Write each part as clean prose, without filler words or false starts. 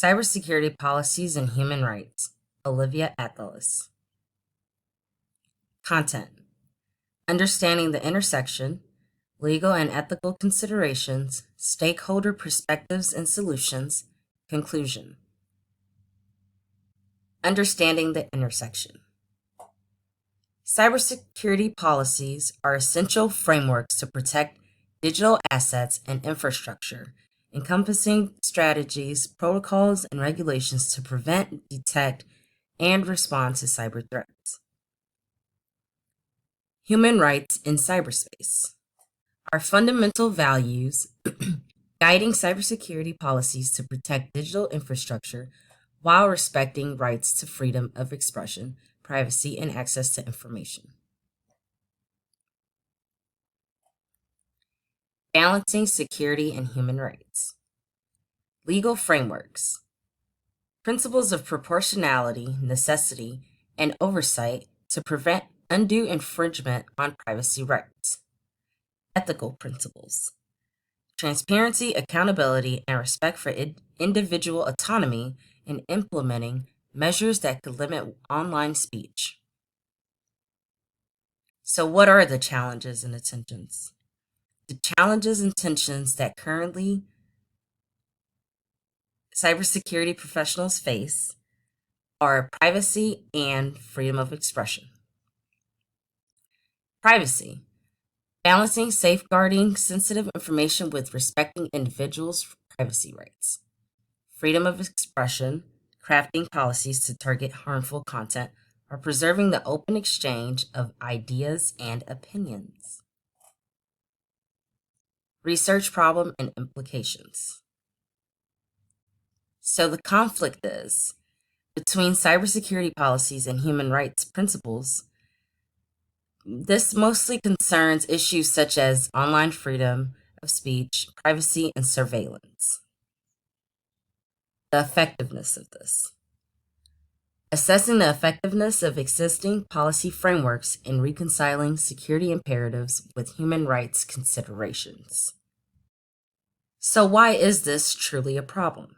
Cybersecurity Policies and Human Rights, Olivia Athalis. Content: Understanding the intersection, legal and ethical considerations, stakeholder perspectives and solutions. Conclusion: Understanding the intersection. Cybersecurity policies are essential frameworks to protect digital assets and infrastructure, encompassing strategies, protocols, and regulations to prevent, detect, and respond to cyber threats. Human rights in cyberspace are fundamental values guiding cybersecurity policies to protect digital infrastructure while respecting rights to freedom of expression, privacy, and access to information. Balancing security and human rights. Legal frameworks. Principles of proportionality, necessity, and oversight to prevent undue infringement on privacy rights. Ethical principles. Transparency, accountability, and respect for individual autonomy in implementing measures that could limit online speech. So, what are the challenges and tensions? The challenges and tensions that currently cybersecurity professionals face are privacy and freedom of expression. Privacy: balancing safeguarding sensitive information with respecting individuals' privacy rights. Freedom of expression: crafting policies to target harmful content or preserving the open exchange of ideas and opinions. Research problem and implications. So the conflict is between cybersecurity policies and human rights principles. This mostly concerns issues such as online freedom of speech, privacy, and surveillance. The effectiveness of this. Assessing the effectiveness of existing policy frameworks in reconciling security imperatives with human rights considerations. So why is this truly a problem?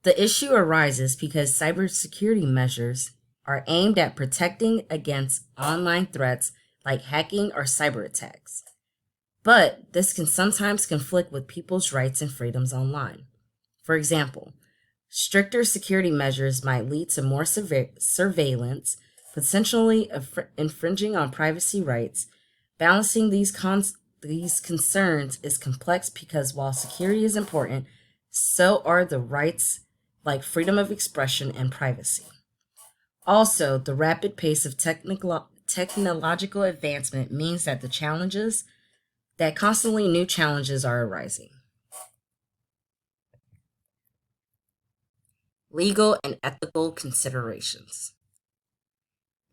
The issue arises because cybersecurity measures are aimed at protecting against online threats like hacking or cyber attacks. But this can sometimes conflict with people's rights and freedoms online. For example, stricter security measures might lead to more surveillance, potentially infringing on privacy rights. Balancing these concerns is complex because while security is important, so are the rights like freedom of expression and privacy. Also, the rapid pace of technological advancement means that constantly new challenges are arising. Legal and ethical considerations.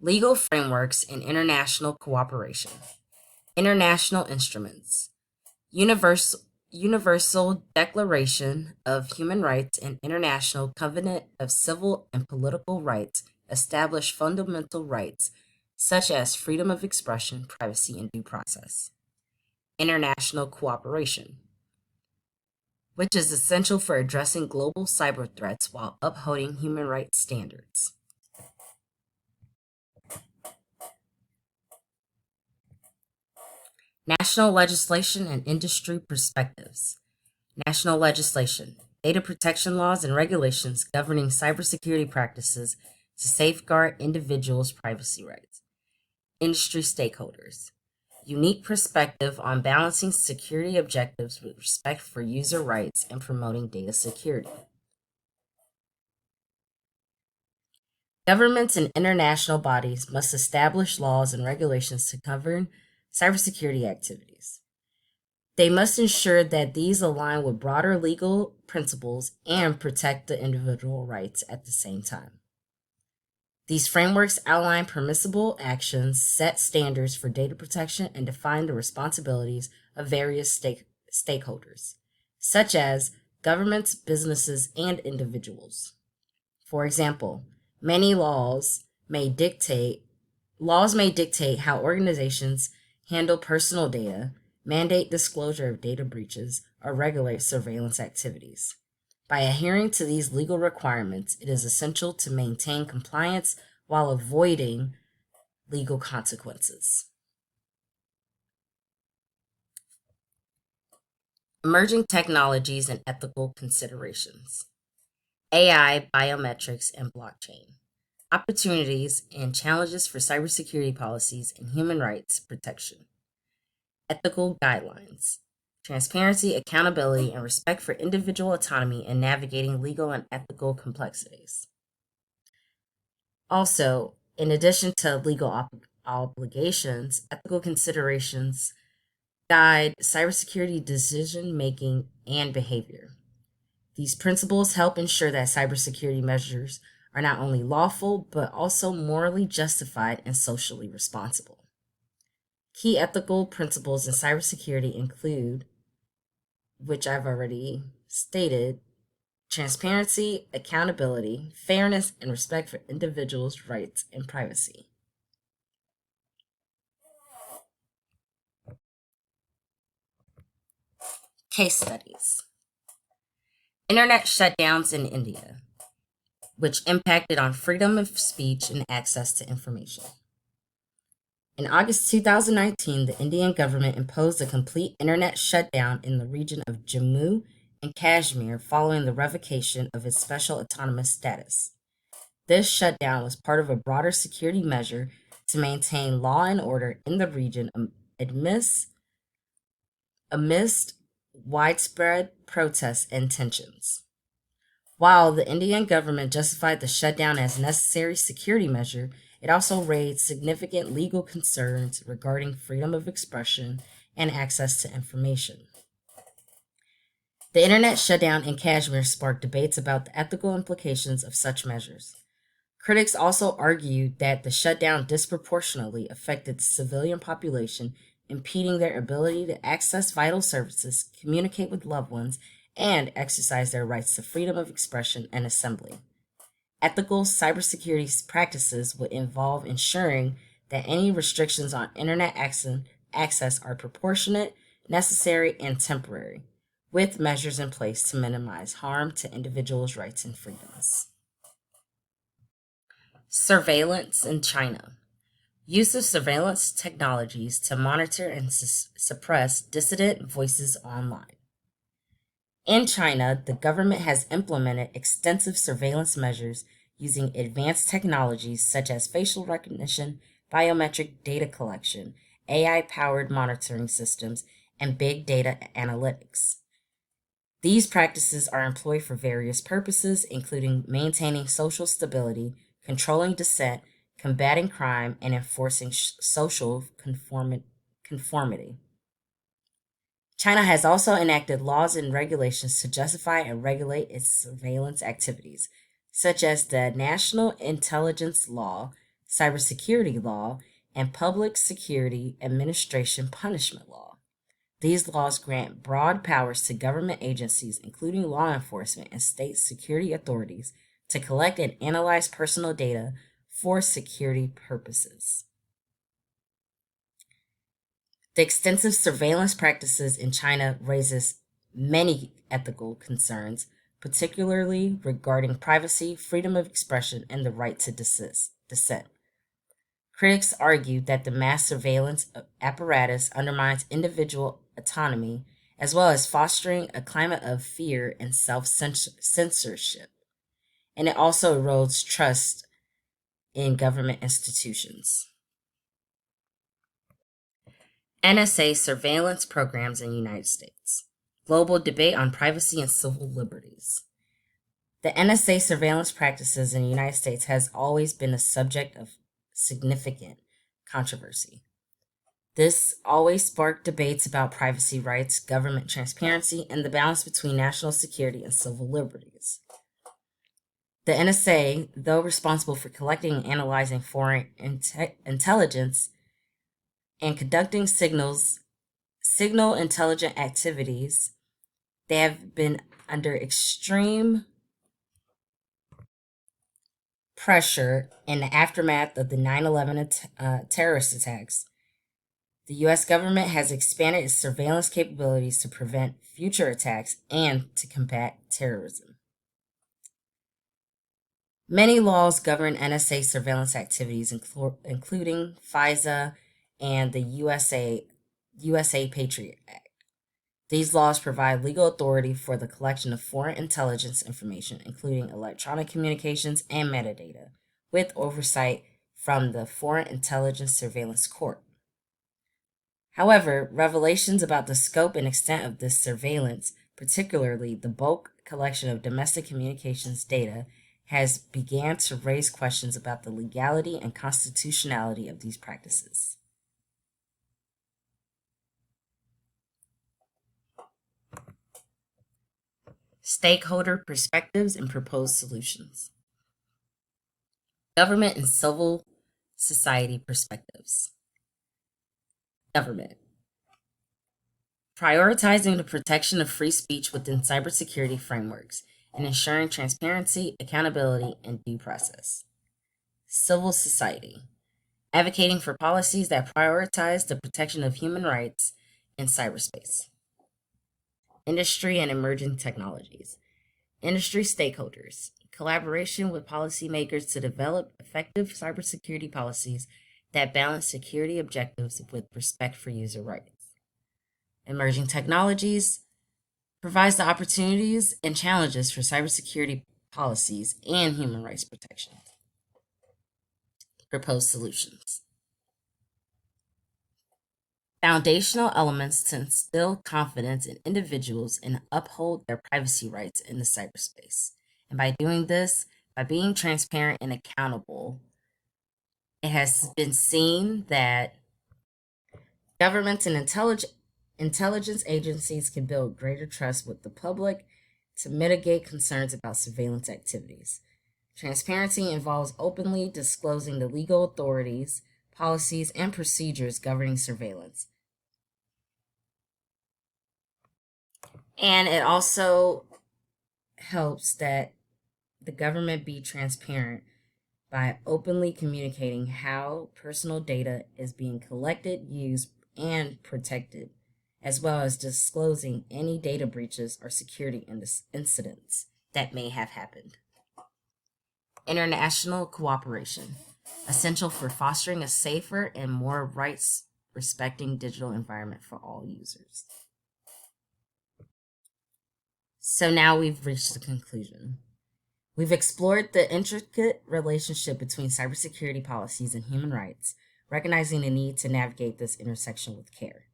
Legal frameworks and international cooperation. International instruments. Universal Declaration of Human Rights and International Covenant of Civil and Political Rights establish fundamental rights such as freedom of expression, privacy, and due process. International cooperation, which is essential for addressing global cyber threats while upholding human rights standards. National legislation and industry perspectives. National legislation: data protection laws and regulations governing cybersecurity practices to safeguard individuals' privacy rights. Industry stakeholders: unique perspective on balancing security objectives with respect for user rights and promoting data security. Governments and international bodies must establish laws and regulations to govern cybersecurity activities. They must ensure that these align with broader legal principles and protect the individual rights at the same time. These frameworks outline permissible actions, set standards for data protection, and define the responsibilities of various stakeholders, such as governments, businesses, and individuals. For example, many laws may dictate how organizations handle personal data, mandate disclosure of data breaches, or regulate surveillance activities. By adhering to these legal requirements, it is essential to maintain compliance while avoiding legal consequences. Emerging technologies and ethical considerations. AI, biometrics, and blockchain. Opportunities and challenges for cybersecurity policies and human rights protection. Ethical guidelines. Transparency, accountability, and respect for individual autonomy in navigating legal and ethical complexities. Also, in addition to legal obligations, ethical considerations guide cybersecurity decision making and behavior. These principles help ensure that cybersecurity measures are not only lawful, but also morally justified and socially responsible. Key ethical principles in cybersecurity include, which I've already stated, transparency, accountability, fairness, and respect for individuals' rights and privacy. Case studies. Internet shutdowns in India, which impacted on freedom of speech and access to information. In August 2019, the Indian government imposed a complete internet shutdown in the region of Jammu and Kashmir following the revocation of its special autonomous status. This shutdown was part of a broader security measure to maintain law and order in the region amidst widespread protests and tensions. While the Indian government justified the shutdown as a necessary security measure, it also raised significant legal concerns regarding freedom of expression and access to information. The internet shutdown in Kashmir sparked debates about the ethical implications of such measures. Critics also argued that the shutdown disproportionately affected the civilian population, impeding their ability to access vital services, communicate with loved ones, and exercise their rights to freedom of expression and assembly. Ethical cybersecurity practices would involve ensuring that any restrictions on internet access are proportionate, necessary, and temporary, with measures in place to minimize harm to individuals' rights and freedoms. Surveillance in China. Use of surveillance technologies to monitor and suppress dissident voices online. In China, the government has implemented extensive surveillance measures using advanced technologies such as facial recognition, biometric data collection, AI-powered monitoring systems, and big data analytics. These practices are employed for various purposes, including maintaining social stability, controlling dissent, combating crime, and enforcing social conformity. China has also enacted laws and regulations to justify and regulate its surveillance activities, such as the National Intelligence Law, Cybersecurity Law, and Public Security Administration Punishment Law. These laws grant broad powers to government agencies, including law enforcement and state security authorities, to collect and analyze personal data for security purposes. The extensive surveillance practices in China raises many ethical concerns, particularly regarding privacy, freedom of expression, and the right to dissent. Critics argue that the mass surveillance apparatus undermines individual autonomy, as well as fostering a climate of fear and self-censorship, and it also erodes trust in government institutions. NSA surveillance programs in the United States. Global debate on privacy and civil liberties. The NSA surveillance practices in the United States has always been a subject of significant controversy. This always sparked debates about privacy rights, government transparency, and the balance between national security and civil liberties. The NSA, though responsible for collecting and analyzing foreign intelligence and conducting signal intelligent activities, they have been under extreme pressure in the aftermath of the 9/11 terrorist attacks. The U.S. government has expanded its surveillance capabilities to prevent future attacks and to combat terrorism. Many laws govern NSA surveillance activities, including FISA and the USA Patriot Act. These laws provide legal authority for the collection of foreign intelligence information, including electronic communications and metadata, with oversight from the Foreign Intelligence Surveillance Court. However, revelations about the scope and extent of this surveillance, particularly the bulk collection of domestic communications data, has began to raise questions about the legality and constitutionality of these practices. Stakeholder perspectives and proposed solutions. Government and civil society perspectives. Government. Prioritizing the protection of free speech within cybersecurity frameworks and ensuring transparency, accountability, and due process. Civil society. Advocating for policies that prioritize the protection of human rights in cyberspace. Industry and emerging technologies. Industry stakeholders. Collaboration with policymakers to develop effective cybersecurity policies that balance security objectives with respect for user rights. Emerging technologies provides the opportunities and challenges for cybersecurity policies and human rights protection. Proposed solutions. Foundational elements to instill confidence in individuals and uphold their privacy rights in the cyberspace. And by doing this, by being transparent and accountable, it has been seen that governments and intelligence agencies can build greater trust with the public to mitigate concerns about surveillance activities. Transparency involves openly disclosing the legal authorities, policies, and procedures governing surveillance. And it also helps that the government be transparent by openly communicating how personal data is being collected, used, and protected, as well as disclosing any data breaches or security incidents that may have happened. International cooperation, essential for fostering a safer and more rights respecting digital environment for all users. So now we've reached the conclusion. We've explored the intricate relationship between cybersecurity policies and human rights, recognizing the need to navigate this intersection with care.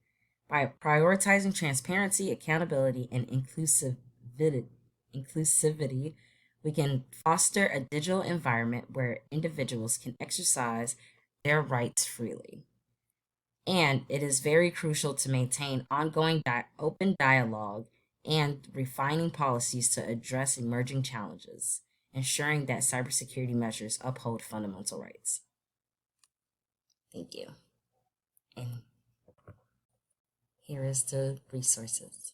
By prioritizing transparency, accountability, and inclusivity, we can foster a digital environment where individuals can exercise their rights freely. And it is very crucial to maintain ongoing open dialogue and refining policies to address emerging challenges, ensuring that cybersecurity measures uphold fundamental rights. Thank you. And here is the resources.